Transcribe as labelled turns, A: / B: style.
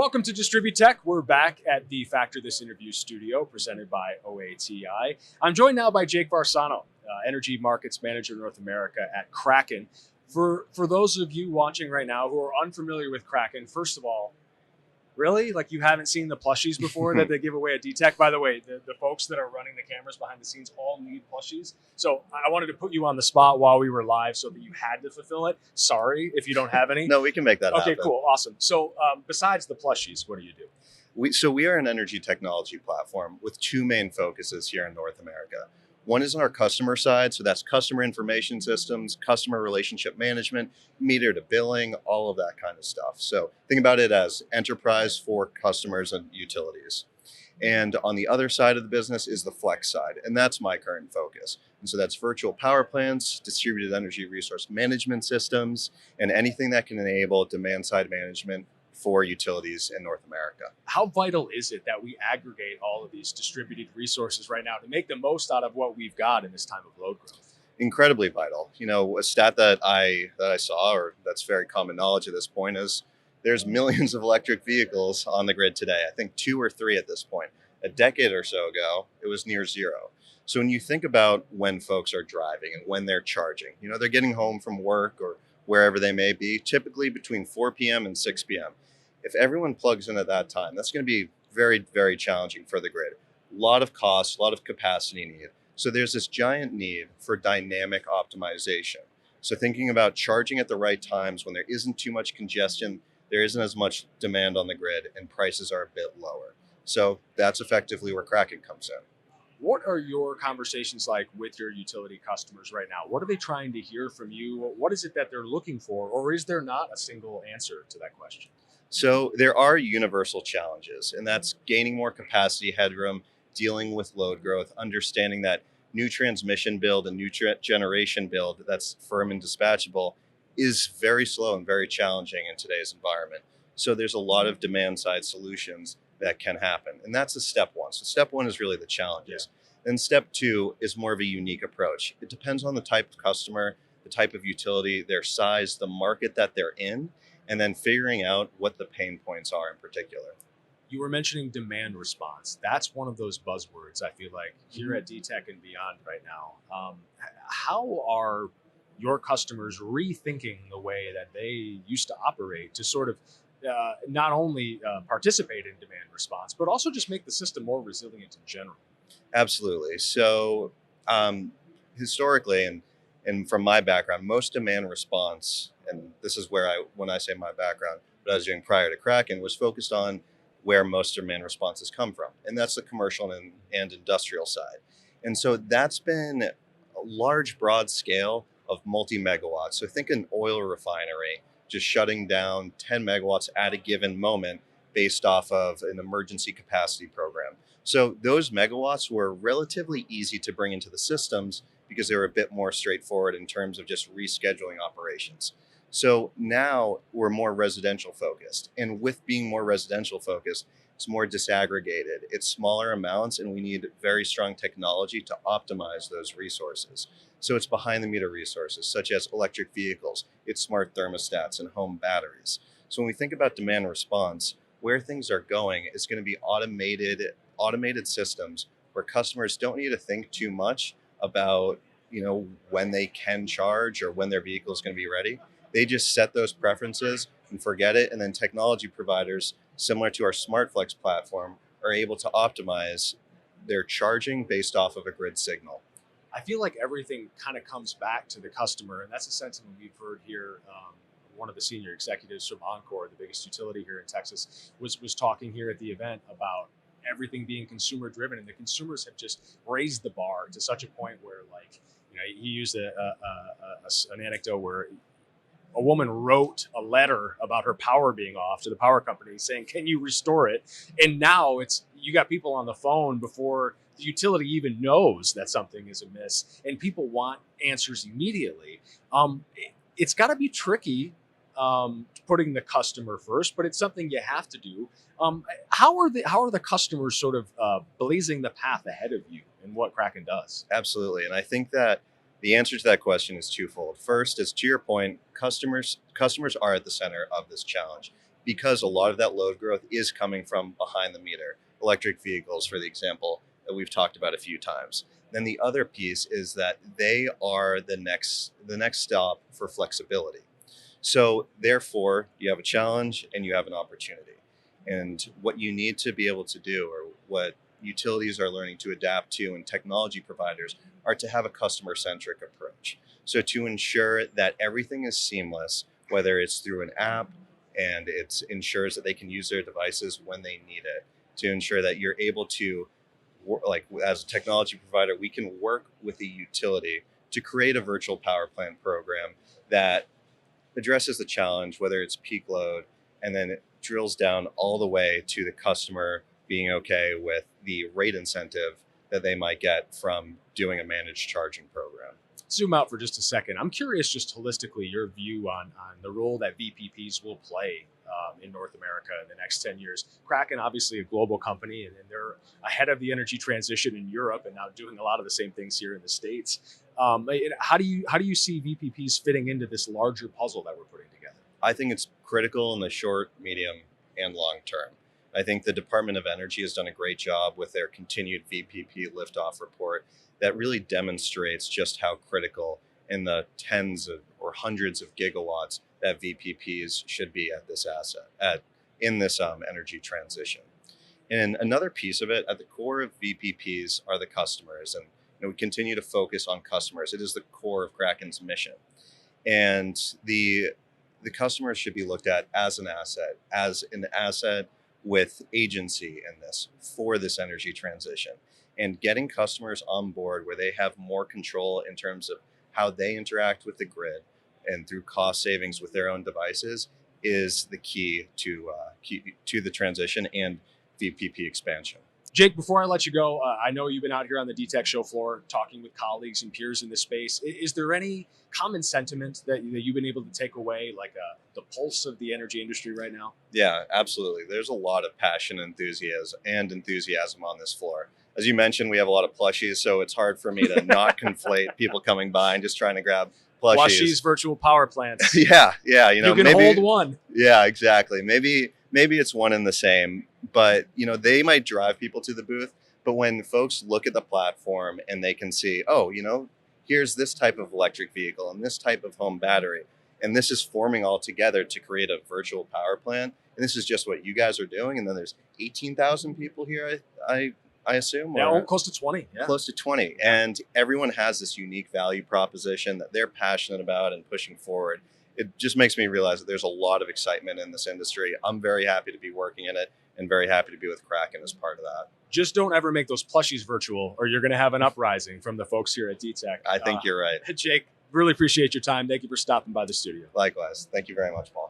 A: Welcome to Distribute Tech. We're back at the Factor This Interview studio presented by OATI. I'm joined now by Jake Varsano, Energy Markets Manager North America at Kraken. For those of you watching right now who are unfamiliar with Kraken, first of all, really? Like you haven't seen the plushies before that they give away at D-Tech? By the way, the folks that are running the cameras behind the scenes all need plushies. So I wanted to put you on the spot while we were live so that you had to fulfill it. Sorry if you don't have any.
B: No, we can make that happen.
A: Okay, cool. Awesome. So besides the plushies, what do you do?
B: We are an energy technology platform with two main focuses here in North America. One is on our customer side, so that's customer information systems, customer relationship management, meter to billing, all of that kind of stuff. So think about it as enterprise for customers and utilities. And on the other side of the business is the flex side, and that's my current focus. And so that's virtual power plants, distributed energy resource management systems, and anything that can enable demand side management for utilities in North America.
A: How vital is it that we aggregate all of these distributed resources right now to make the most out of what we've got in this time of load growth?
B: Incredibly vital. You know, a stat that I saw, or that's very common knowledge at this point, is there's millions of electric vehicles on the grid today. I think 2 or 3 at this point. A decade or so ago, it was near zero. So when you think about when folks are driving and when they're charging, you know, they're getting home from work or wherever they may be, typically between 4 p.m. and 6 p.m. If everyone plugs in at that time, that's going to be very, very challenging for the grid. A lot of costs, a lot of capacity need. So there's this giant need for dynamic optimization. So thinking about charging at the right times when there isn't too much congestion, there isn't as much demand on the grid, and prices are a bit lower. So that's effectively where Kraken comes in.
A: What are your conversations like with your utility customers right now? What are they trying to hear from you? What is it that they're looking for? Or is there not a single answer to that question?
B: So there are universal challenges, and that's gaining more capacity headroom, dealing with load growth, understanding that new transmission build and new generation build that's firm and dispatchable is very slow and very challenging in today's environment. So there's a lot of demand side solutions that can happen. And that's a step one. So step one is really the challenges. Yeah. And step two is more of a unique approach. It depends on the type of customer, the type of utility, their size, the market that they're in, and then figuring out what the pain points are in particular.
A: You were mentioning demand response. That's one of those buzzwords I feel like here at D-Tech and beyond right now. How are your customers rethinking the way that they used to operate to sort of not only participate in demand response, but also just make the system more resilient in general?
B: Absolutely. So historically, and from my background, most demand response, and this is where when I say my background, what I was doing prior to Kraken was focused on where most demand responses come from. And that's the commercial and industrial side. And so that's been a large, broad scale of multi-megawatts. So think an oil refinery just shutting down 10 megawatts at a given moment based off of an emergency capacity program. So those megawatts were relatively easy to bring into the systems because they were a bit more straightforward in terms of just rescheduling operations. So now we're more residential focused. And with being more residential focused, it's more disaggregated. It's smaller amounts, and we need very strong technology to optimize those resources. So it's behind the meter resources, such as electric vehicles, it's smart thermostats and home batteries. So when we think about demand response, where things are going is going to be automated systems where customers don't need to think too much about, you know, when they can charge or when their vehicle is going to be ready. They just set those preferences and forget it. And then technology providers, similar to our SmartFlex platform, are able to optimize their charging based off of a grid signal.
A: I feel like everything kind of comes back to the customer. And that's a sentiment we've heard here. One of the senior executives from Encore, the biggest utility here in Texas, was talking here at the event about everything being consumer driven. And the consumers have just raised the bar to such a point where, like, you know, he used an anecdote where a woman wrote a letter about her power being off to the power company saying, can you restore it? And now you got people on the phone before the utility even knows that something is amiss, and people want answers immediately. It's got to be tricky putting the customer first, but it's something you have to do. How are the customers sort of blazing the path ahead of you in what Kraken does?
B: Absolutely. And I think that the answer to that question is twofold. First is, to your point, customers are at the center of this challenge. because a lot of that load growth is coming from behind the meter, electric vehicles, for the example, that we've talked about a few times. Then the other piece is that they are the next stop for flexibility. So therefore, you have a challenge and you have an opportunity. And what you need to be able to do, or what utilities are learning to adapt to, and technology providers, are to have a customer-centric approach. So to ensure that everything is seamless, whether it's through an app and it ensures that they can use their devices when they need it, to ensure that you're able to, like as a technology provider, we can work with the utility to create a virtual power plant program that addresses the challenge, whether it's peak load, and then it drills down all the way to the customer being okay with the rate incentive that they might get from doing a managed charging program.
A: Zoom out for just a second. I'm curious, just holistically, your view on the role that VPPs will play in North America in the next 10 years. Kraken, obviously a global company, and they're ahead of the energy transition in Europe and now doing a lot of the same things here in the States. How do you see VPPs fitting into this larger puzzle that we're putting together?
B: I think it's critical in the short, medium, and long term. I think the Department of Energy has done a great job with their continued VPP liftoff report that really demonstrates just how critical in the tens of or hundreds of gigawatts that VPPs should be at this in this energy transition. And another piece of it, at the core of VPPs are the customers, and we continue to focus on customers. It is the core of Kraken's mission, and the customers should be looked at as an asset with agency in this for this energy transition, and getting customers on board where they have more control in terms of how they interact with the grid and through cost savings with their own devices is the key to the transition and VPP expansion.
A: Jake, before I let you go, I know you've been out here on the DTEC show floor talking with colleagues and peers in this space. Is there any common sentiment that you've been able to take away, like the pulse of the energy industry right now?
B: Yeah, absolutely. There's a lot of passion and enthusiasm on this floor. As you mentioned, we have a lot of plushies, so it's hard for me to not conflate people coming by and just trying to grab plushies.
A: Virtual power plants.
B: Yeah.
A: You can hold one.
B: Yeah, exactly. Maybe it's one and the same, but they might drive people to the booth. But when folks look at the platform and they can see, oh, here's this type of electric vehicle and this type of home battery, and this is forming all together to create a virtual power plant, and this is just what you guys are doing. And then there's 18,000 people here, I assume.
A: Yeah, close to 20. Yeah.
B: Close to 20. And everyone has this unique value proposition that they're passionate about and pushing forward. It just makes me realize that there's a lot of excitement in this industry. I'm very happy to be working in it and very happy to be with Kraken as part of that.
A: Just don't ever make those plushies virtual, or you're going to have an uprising from the folks here at DTEC.
B: I think you're right.
A: Jake, really appreciate your time. Thank you for stopping by the studio.
B: Likewise. Thank you very much, Paul.